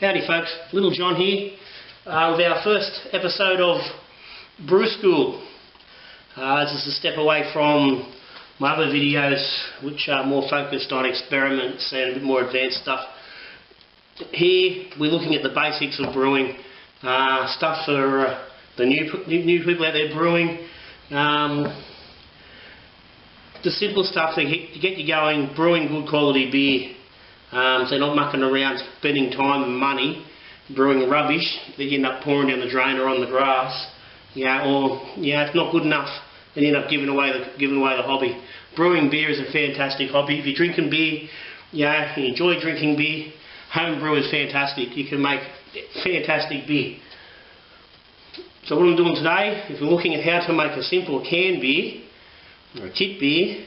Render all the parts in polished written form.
Howdy folks, Little John here with our first episode of Brew School. This is a step away from my other videos which are more focused on experiments and a bit more advanced stuff. Here we're looking at the basics of brewing, stuff for the new people out there brewing, the simple stuff to get you going, brewing good quality beer. So not mucking around spending time and money brewing rubbish that you end up pouring down the drain or on the grass. It's not good enough, and you end up giving away the hobby. Brewing beer is a fantastic hobby. If you're drinking beer, you enjoy drinking beer, home brew is fantastic. You can make fantastic beer. So what I'm doing today is we're looking at how to make a simple canned beer or a kit beer.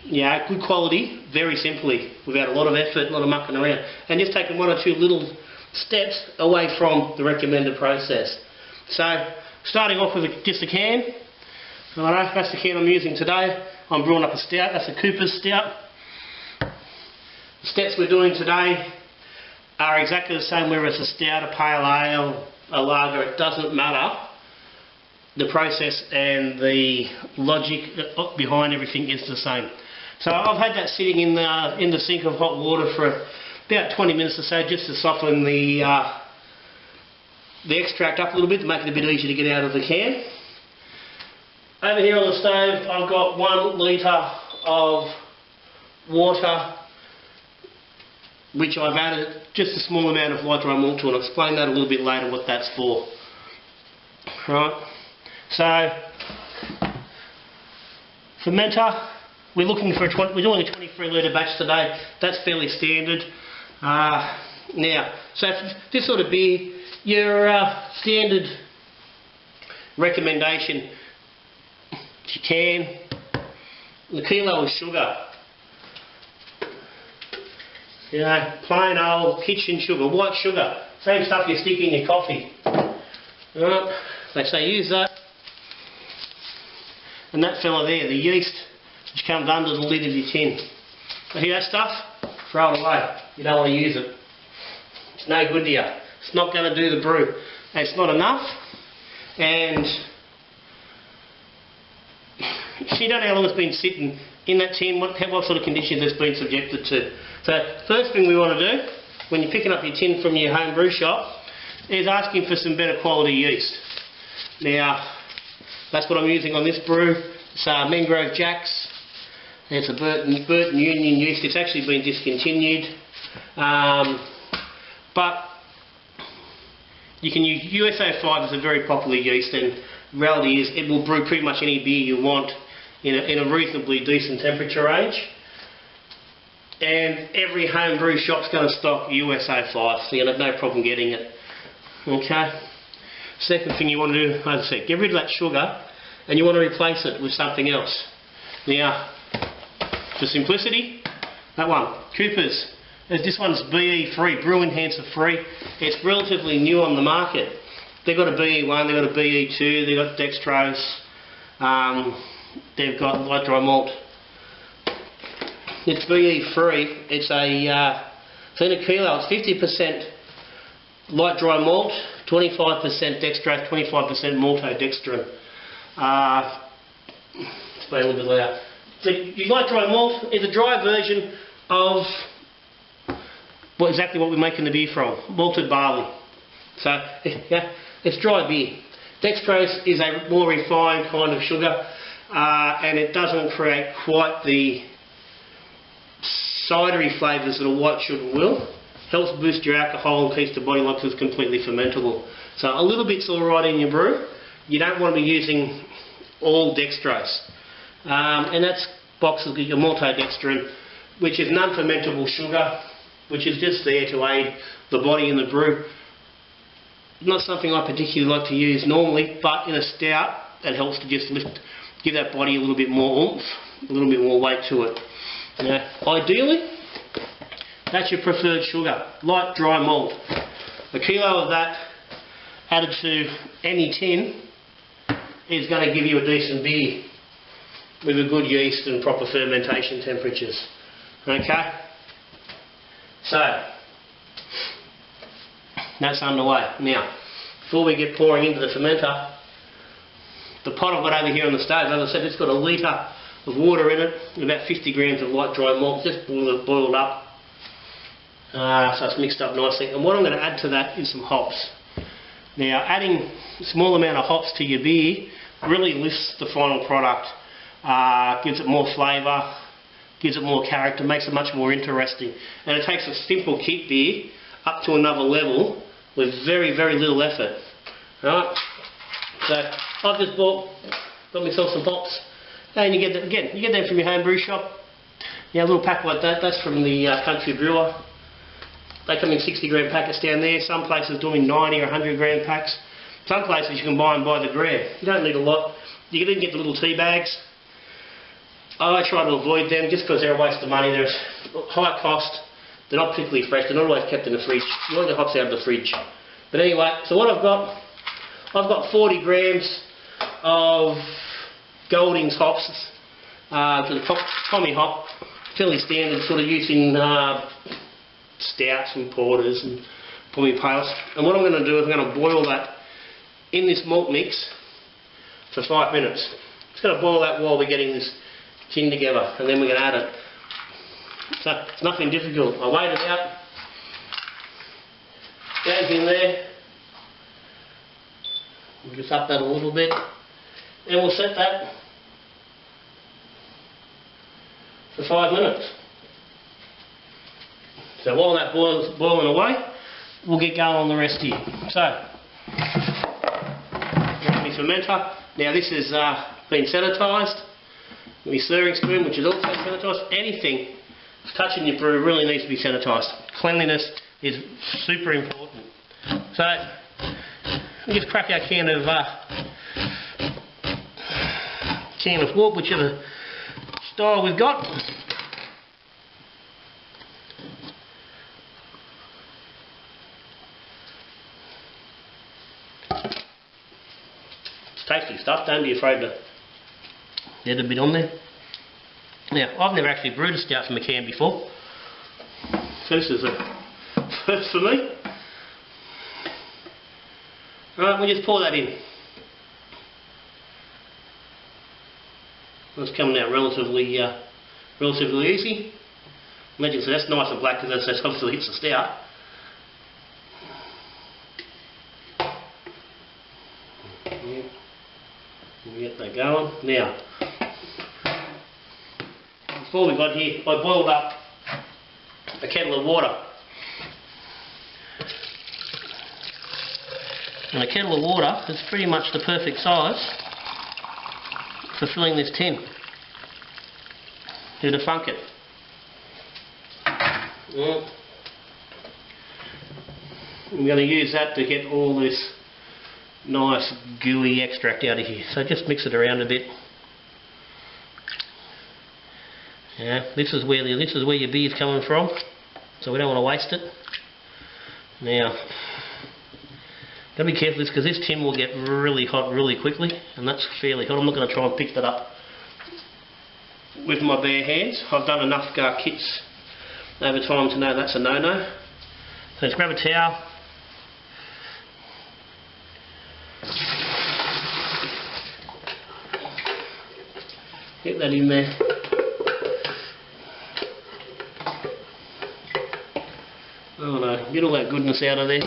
Good quality, very simply, without a lot of effort, a lot of mucking around, and just taking one or two little steps away from the recommended process. So, starting off with just a can. Alright, that's the can I'm using today. I'm brewing up a stout. That's a Coopers Stout. The steps we're doing today are exactly the same whether it's a stout, a pale ale, a lager. It doesn't matter. The process and the logic behind everything is the same. So I've had that sitting in the sink of hot water for about 20 minutes or so, just to soften the extract up a little bit, to make it a bit easier to get out of the can. Over here on the stove I've got 1 litre of water, which I've added just a small amount of light dry malt to, and I'll explain that a little bit later what that's for. Right. So fermenter. We're doing a 23 litre batch today. That's fairly standard. Now, so for this sort of beer, your standard recommendation, if you can, the kilo of sugar. Plain old kitchen sugar, white sugar, same stuff you stick in your coffee. Right. They say use that. And that fella there, the yeast, which comes under the lid of your tin. You hear that stuff? Throw it away. You don't want to use it. It's no good to you. It's not going to do the brew. And it's not enough. And you don't know how long it's been sitting in that tin, what sort of conditions it's been subjected to. So first thing we want to do when you're picking up your tin from your home brew shop is asking for some better quality yeast. Now, that's what I'm using on this brew. It's Mangrove Jack's. It's a Burton Union yeast. It's actually been discontinued, but you can use USA5 as a very popular yeast, and the reality is it will brew pretty much any beer you want in a reasonably decent temperature range. And every home brew shop's going to stock USA5, so you'll have no problem getting it. Okay. Second thing you want to do, as I said, get rid of that sugar, and you want to replace it with something else. Now, for simplicity, that one, Coopers. This one's BE3, Brew Enhancer Free. It's relatively new on the market. They've got a BE1, they've got a BE2, they've got dextrose, they've got light dry malt. It's BE3. It's in a kilo. It's 50% light dry malt, 25% dextrose, 25% maltodextrin. Explain a little bit later. The light dry malt is a dry version of exactly what we're making the beer from, malted barley. So it's dry beer. Dextrose is a more refined kind of sugar, and it doesn't create quite the cidery flavours that a white sugar will. Helps boost your alcohol and keeps the body like it's completely fermentable. So a little bit's alright in your brew. You don't want to be using all dextrose. And that's boxes your maltodextrin, which is non-fermentable sugar, which is just there to aid the body in the brew. Not something I particularly like to use normally, but in a stout, that helps to just give that body a little bit more oomph, a little bit more weight to it. Ideally, that's your preferred sugar, light dry malt. A kilo of that added to any tin is going to give you a decent beer with a good yeast and proper fermentation temperatures. Okay? So, That's underway. Now, before we get pouring into the fermenter, the pot I've got over here on the stove, as I said, it's got a litre of water in it, and about 50 grams of light dry malt, just boiled up. So it's mixed up nicely. And what I'm going to add to that is some hops. Now, adding a small amount of hops to your beer really lifts the final product, gives it more flavour, gives it more character, makes it much more interesting. And it takes a simple kit beer up to another level with very, very little effort. Right? So I've just got myself some hops, and you get them, again, you get them from your home brew shop. Yeah, a little pack like that, that's from the country brewer. They come in 60 gram packets down there. Some places do them in 90 or 100 gram packs. Some places you can buy them by the gram. You don't need a lot. You can even get the little tea bags. I try to avoid them just because they're a waste of money. They're high cost. They're not particularly fresh. They're not always kept in the fridge. You want the hops out of the fridge. But anyway, so what I've got 40 grams of Goldings hops, to the Tommy hop, fairly standard, sort of using stouts and porters and pommy pales. And what I'm going to do is I'm going to boil that in this malt mix for 5 minutes. Just going to boil that while we're getting this tin together, and then we're going to add it. So it's nothing difficult. I weighed it out, goes in there. We'll just up that a little bit, and we'll set that for 5 minutes. So while that boiling away, we'll get going on the rest here. So, got my fermenter. Now this has been sanitised. My stirring spoon, which is also sanitised. Anything touching your brew really needs to be sanitised. Cleanliness is super important. So, we'll just crack our can of wort, whichever style we've got. It's tasty stuff, don't be afraid to get a bit on there. Now, I've never actually brewed a stout from a can before, so this is a first for me. Alright, we'll just pour that in. It's coming out relatively easy. Imagine, so that's nice and black because that's obviously hits the stout. Yeah. We'll get that going. Now, before we got here, I boiled up a kettle of water. And a kettle of water is pretty much the perfect size for filling this tin. Do to funk it. Yeah. I'm going to use that to get all this nice gooey extract out of here. So just mix it around a bit. Yeah, this is where your beer's coming from, so we don't want to waste it. Now, gotta be careful because this tin will get really hot really quickly, and that's fairly hot. I'm not going to try and pick that up with my bare hands. I've done enough kits over time to know that's a no-no. So just grab a towel. Get that in there. Oh no, get all that goodness out of there.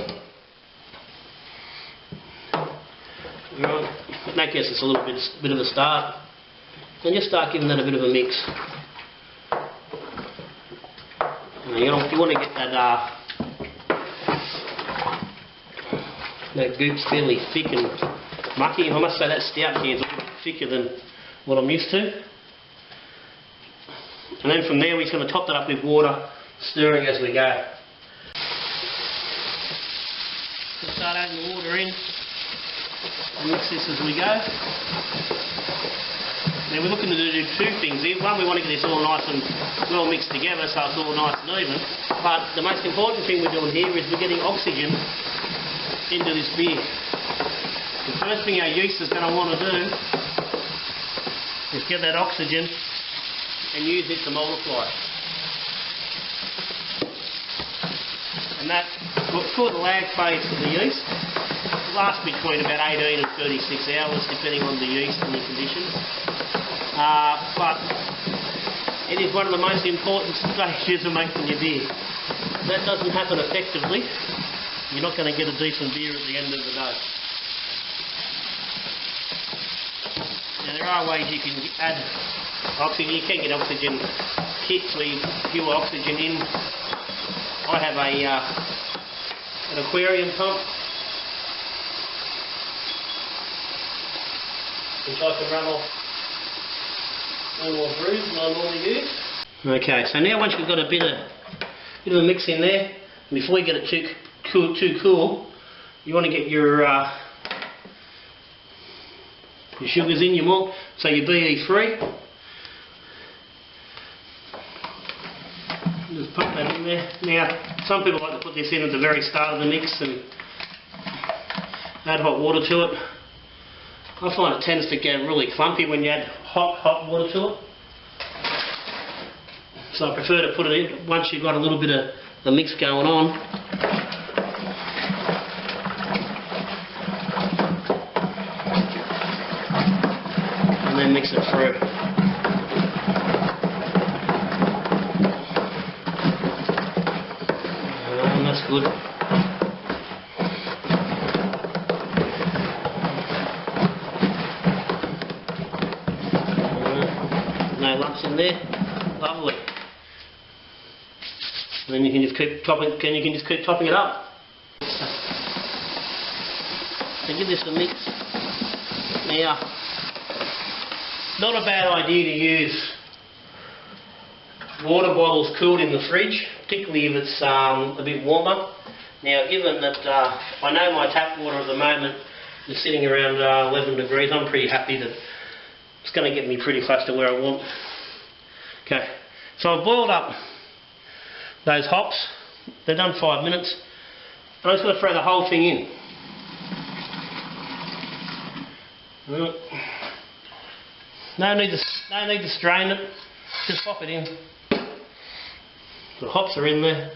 Right, that gets us a little bit of a start. And just start giving that a bit of a mix. You want to get that goop's fairly thick and mucky. I must say that stout can's a little thicker than what I'm used to. And then from there we're just going to top that up with water, stirring as we go. So start adding the water in and mix this as we go. Now we're looking to do two things here. One, we want to get this all nice and well mixed together so it's all nice and even. But the most important thing we're doing here is we're getting oxygen into this beer. The first thing our yeast is going to want to do is get that oxygen and use it to multiply. And that for the lag phase for the yeast, it lasts between about 18 and 36 hours depending on the yeast and the conditions. But it is one of the most important stages of making your beer. If that doesn't happen effectively, you're not going to get a decent beer at the end of the day. Now there are ways you can add oxygen. You can get oxygen kits where you pour oxygen in. I have an aquarium pump which I can run off all my brews that I normally use. Okay, so now once you've got a bit of a mix in there, before you get it too cool, you want to get your sugars in, your malt, so your BE3. Just pop that in there. Now, some people like to put this in at the very start of the mix and add hot water to it. I find it tends to get really clumpy when you add hot water to it. So I prefer to put it in once you've got a little bit of the mix going on. And then mix it through. And that's good. No lumps in there. Lovely. And then you can just keep topping it up. So give this a mix. Now, not a bad idea to use water bottles cooled in the fridge, particularly if it's a bit warmer. Now, given that I know my tap water at the moment is sitting around 11 degrees, I'm pretty happy that it's going to get me pretty close to where I want. Okay, so I've boiled up those hops. They're done 5 minutes. And I'm just going to throw the whole thing in. No need to strain it. Just pop it in. The hops are in there.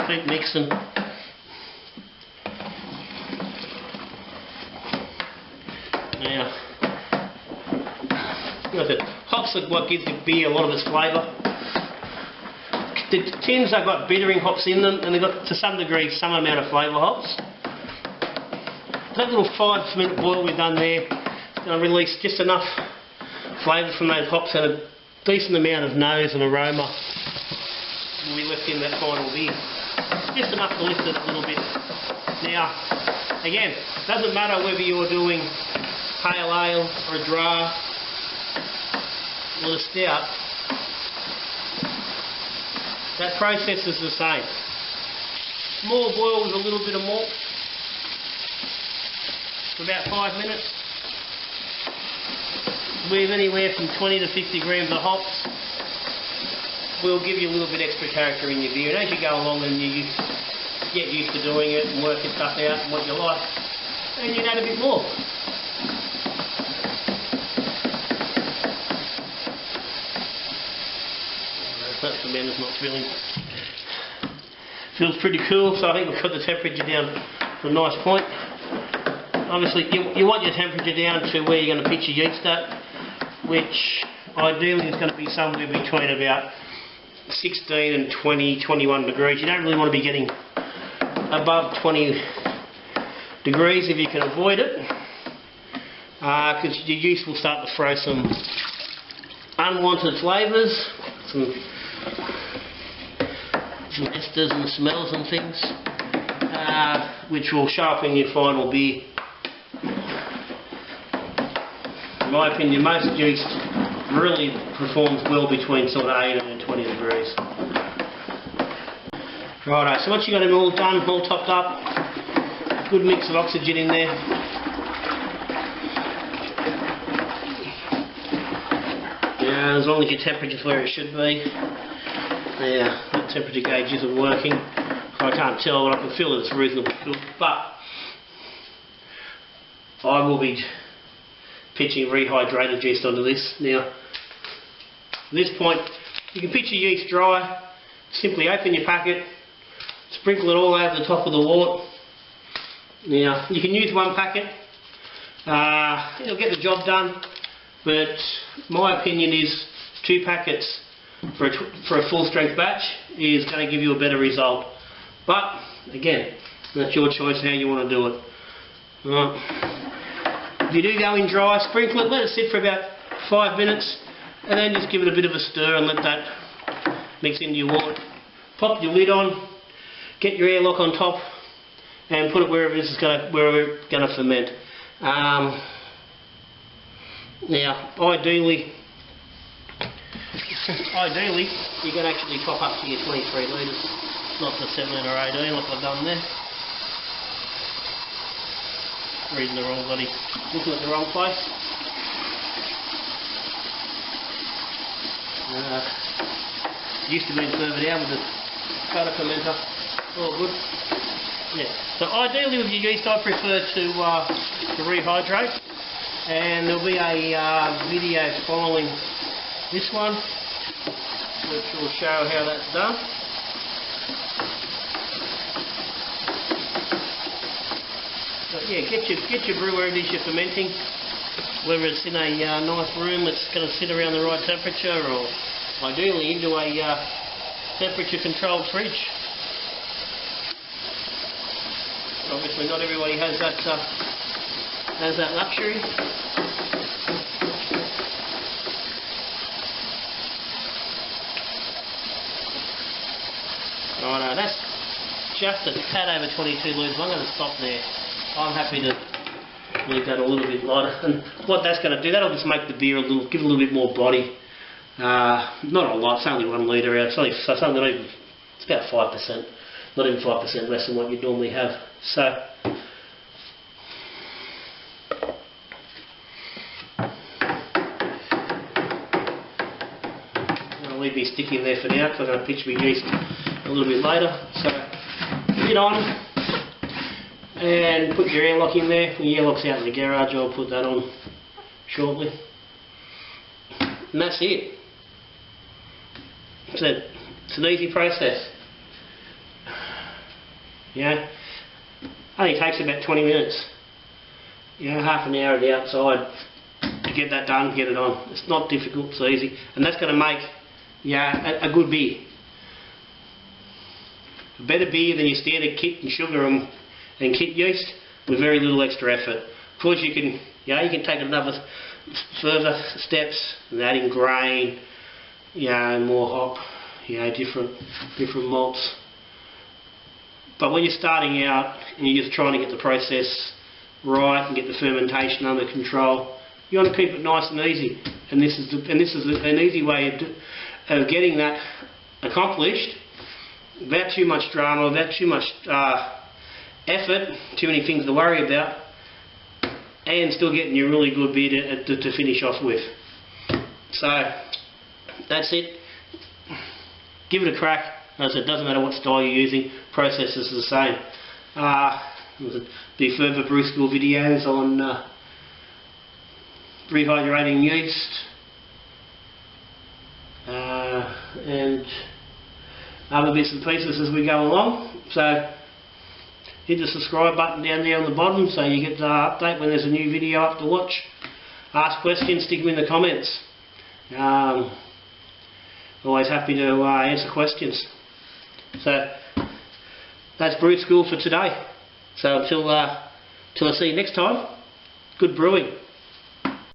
Keep mixing. Now, hops are what gives the beer a lot of its flavour. The tins have got bittering hops in them, and they've got to some degree some amount of flavour hops. That little 5 minute boil we've done there is going to release just enough flavour from those hops and a decent amount of nose and aroma will be left in that final beer. Just enough to lift it a little bit. Now, again, it doesn't matter whether you're doing pale ale or a draft or a stout, that process is the same. Small boil with a little bit of malt for about 5 minutes with anywhere from 20 to 50 grams of hops will give you a little bit extra character in your beer, and as you go along and you get used to doing it and working stuff out and what you like, and you add a bit more. That's the man that's not feeling. Feels pretty cool, so I think we've got the temperature down to a nice point. Obviously, you want your temperature down to where you're going to pitch your yeast at, which ideally is going to be somewhere between about 16 and 20, 21 degrees. You don't really want to be getting above 20 degrees if you can avoid it, because your yeast will start to throw some unwanted flavours, some esters and smells and things, which will sharpen your final beer. In my opinion, most yeast really performs well between sort of 18 and 20 degrees. Righto, so once you've got them all done, all topped up, good mix of oxygen in there. Yeah, as long as your temperature's where it should be. Yeah, that temperature gauge isn't working. I can't tell, but I can feel that it's reasonably cool. But I will be pitching rehydrated yeast onto this. Now, at this point, you can pitch your yeast dry. simply open your packet, sprinkle it all over the top of the wort. Now, you can use one packet, it'll get the job done, but my opinion is 2 packets for a full strength batch is going to give you a better result. But, again, that's your choice how you want to do it. Right. If you do go in dry, sprinkle it, let it sit for about 5 minutes, and then just give it a bit of a stir and let that mix into your wort. Pop your lid on, get your airlock on top, and put it wherever it's going to ferment. Now, ideally, you can actually top up to your 23 litres, not the 17 or 18 like I've done there. Reading the wrong bloody, looking at the wrong place. Used to be further down with the photo fermenter. All good. Yeah. So ideally with your yeast, I prefer to rehydrate, and there'll be a video following this one, which will show how that's done. But yeah, get your brew wherever it is you're fermenting, whether it's in a nice room that's going to sit around the right temperature, or ideally into a temperature controlled fridge. Obviously not everybody has that luxury. Righto, that's just a tad over 22 litres. I'm going to stop there. I'm happy to leave that a little bit lighter. And what that's going to do, that'll just make the beer give it a little bit more body. Not a lot, it's only 1 litre out. It's about 5%. Not even 5% less than what you'd normally have. So, I'm going to leave me sticky in there for now because I'm going to pitch my yeast a little bit later. So, lid on, and put your airlock in there. The airlock's out in the garage, I'll put that on shortly. And that's it. It's an easy process. Yeah, only takes about 20 minutes. Half an hour at the outside to get that done, get it on. It's not difficult, it's easy, and that's going to make a good beer. A better beer than your standard kit and sugar and kit yeast with very little extra effort. Of course, you can take it another further steps and adding grain, and more hop, different malts. But when you're starting out and you're just trying to get the process right and get the fermentation under control, you want to keep it nice and easy. And this is an easy way of getting that accomplished without too much drama, without too much effort, too many things to worry about, and still getting your really good beer to finish off with. So that's it. Give it a crack. As I said, it doesn't matter what style you're using, process is the same. There'll be further Brew School videos on rehydrating yeast and other bits and pieces as we go along. So hit the subscribe button down there on the bottom so you get the update when there's a new video up to watch. Ask questions, stick them in the comments. Always happy to answer questions. So that's Brew School for today. So until I see you next time, good brewing.